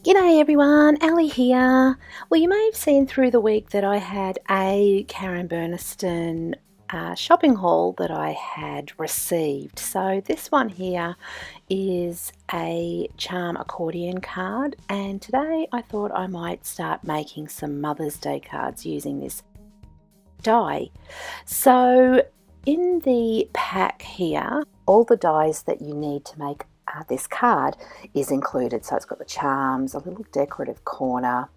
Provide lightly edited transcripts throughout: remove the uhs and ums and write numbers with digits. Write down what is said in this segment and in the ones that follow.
G'day everyone, Ali here. Well, you may have seen through the week that I had a Karen Burniston shopping haul that I had received. So this one here is a charm accordion card, and today I thought I might start making some Mother's Day cards using this die. So in the pack here, all the dies that you need to make this card is included. So it's got the charms, a little decorative corner,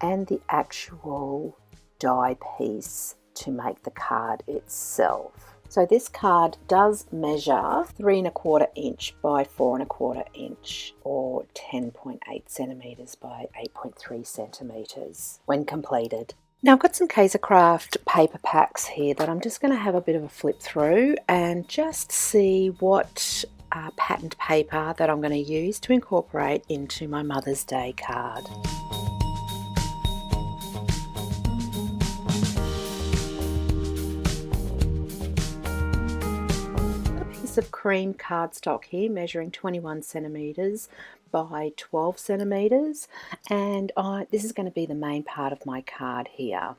and the actual die piece to make the card itself. So this card does measure 3 1/4 inch by 4 1/4 inch, or 10.8 centimeters by 8.3 centimeters when completed. Now I've got some Kaisercraft paper packs here that I'm just going to have a bit of a flip through and just see what patterned paper that I'm going to use to incorporate into my Mother's Day card. A piece of cream cardstock here measuring 21 centimeters by 12 centimeters, and this is going to be the main part of my card here.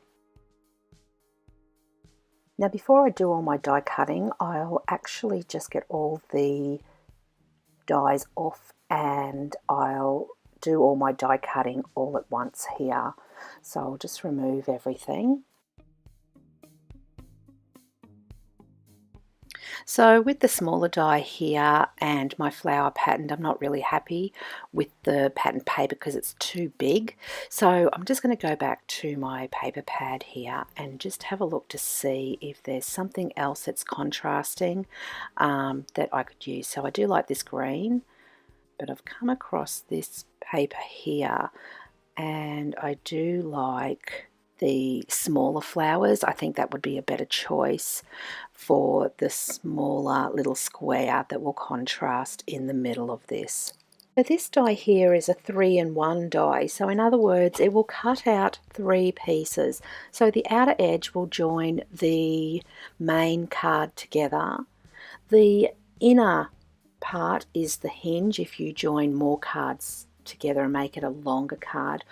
Now before I do all my die cutting, I'll actually just get all the dies off and I'll do all my die cutting all at once here. So I'll just remove everything. So with the smaller die here and my flower pattern, I'm not really happy with the pattern paper because it's too big. So I'm just going to go back to my paper pad here and just have a look to see if there's something else that's contrasting that I could use. So I do like this green, but I've come across this paper here and I do like the smaller flowers. I think that would be a better choice for the smaller little square that will contrast in the middle of this. So this die here is a 3-in-1 die, so in other words it will cut out 3 pieces. So the outer edge will join the main card together. The inner part is the hinge if you join more cards together and make it a longer card,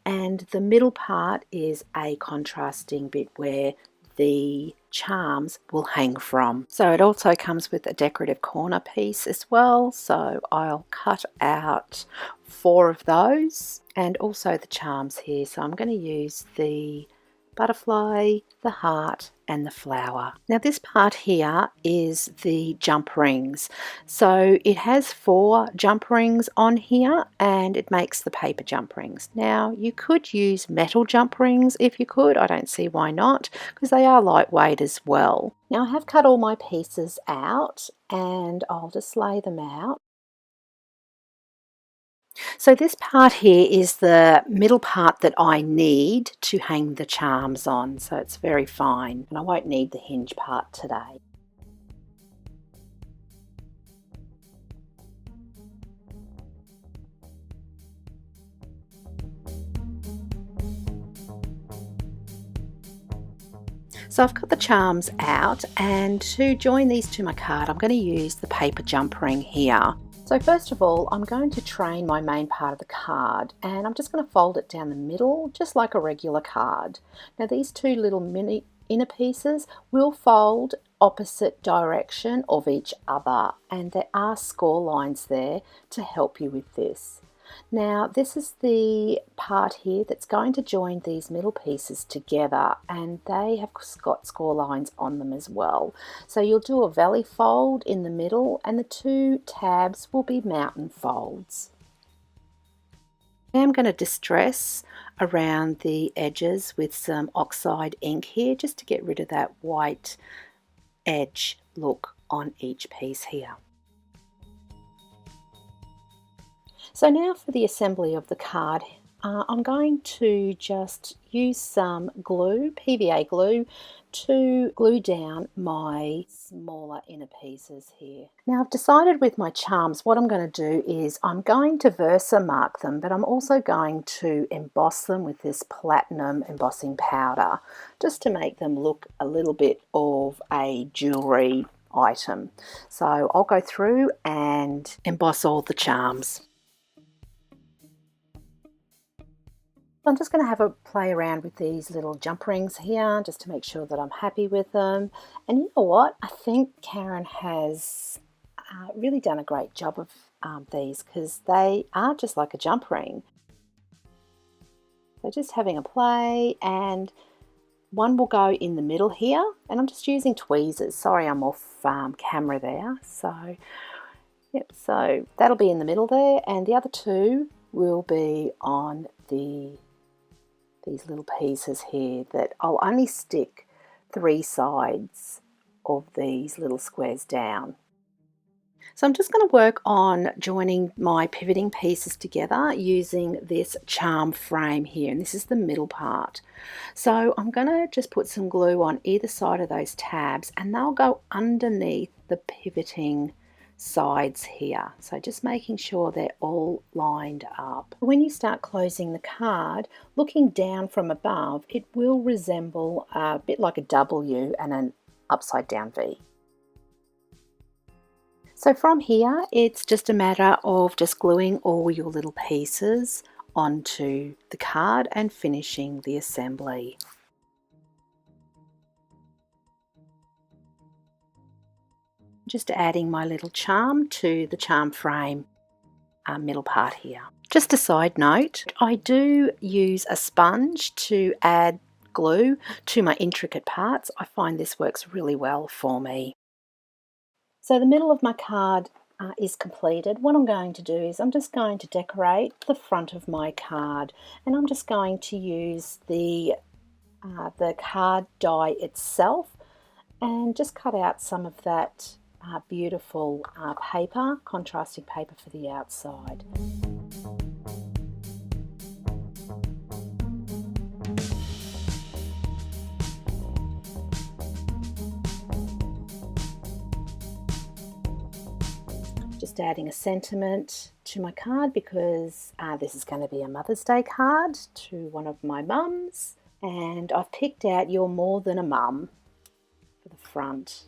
and the middle part is a contrasting bit where the charms will hang from. So it also comes with a decorative corner piece as well, so I'll cut out 4 of those, and also the charms here. So I'm going to use the butterfly, the heart, and the flower. Now this part here is the jump rings. So it has 4 jump rings on here and it makes the paper jump rings. Now you could use metal jump rings if you could. I don't see why not, because they are lightweight as well. Now I have cut all my pieces out and I'll just lay them out. So this part here is the middle part that I need to hang the charms on, so it's very fine, and I won't need the hinge part today. So I've got the charms out, and to join these to my card I'm going to use the paper jump ring here. So first of all, I'm going to train my main part of the card, and I'm just going to fold it down the middle just like a regular card. Now these 2 little mini inner pieces will fold opposite direction of each other, and there are score lines there to help you with this. Now this is the part here that's going to join these middle pieces together, and they have got score lines on them as well. So you'll do a valley fold in the middle and the 2 tabs will be mountain folds. I'm going to distress around the edges with some oxide ink here just to get rid of that white edge look on each piece here. So now for the assembly of the card, I'm going to just use some glue, PVA glue, to glue down my smaller inner pieces here. Now I've decided with my charms what I'm going to do is I'm going to Versamark them, but I'm also going to emboss them with this platinum embossing powder just to make them look a little bit of a jewellery item. So I'll go through and emboss all the charms. I'm just going to have a play around with these little jump rings here just to make sure that I'm happy with them. And you know what? I think Karen has really done a great job of these, because they are just like a jump ring. So just having a play, and one will go in the middle here, and I'm just using tweezers. Sorry, I'm off camera there. So, yep, so that'll be in the middle there, and the other two will be on these little pieces here that I'll only stick 3 sides of these little squares down. So I'm just going to work on joining my pivoting pieces together using this charm frame here, and this is the middle part. So I'm going to just put some glue on either side of those tabs, and they'll go underneath the pivoting sides here. So just making sure they're all lined up. When you start closing the card, looking down from above, it will resemble a bit like a W and an upside down V. So from here, it's just a matter of just gluing all your little pieces onto the card and finishing the assembly. Just adding my little charm to the charm frame middle part here. Just a side note, I do use a sponge to add glue to my intricate parts. I find this works really well for me. So the middle of my card is completed. What I'm going to do is I'm just going to decorate the front of my card, and I'm just going to use the card die itself and just cut out some of that beautiful paper, contrasting paper for the outside. Just adding a sentiment to my card, because this is going to be a Mother's Day card to one of my mums, and I've picked out "You're More Than a Mum" for the front.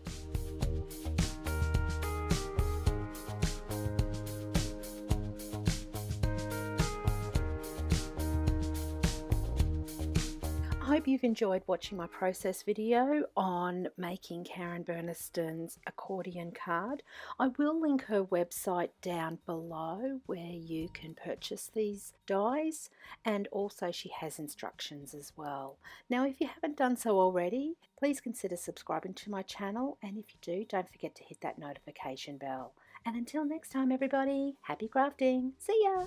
I hope you've enjoyed watching my process video on making Karen Burniston's accordion card. I will link her website down below where you can purchase these dies, and also she has instructions as well. Now, if you haven't done so already, please consider subscribing to my channel, and if you do, don't forget to hit that notification bell. And until next time everybody, happy crafting! See ya!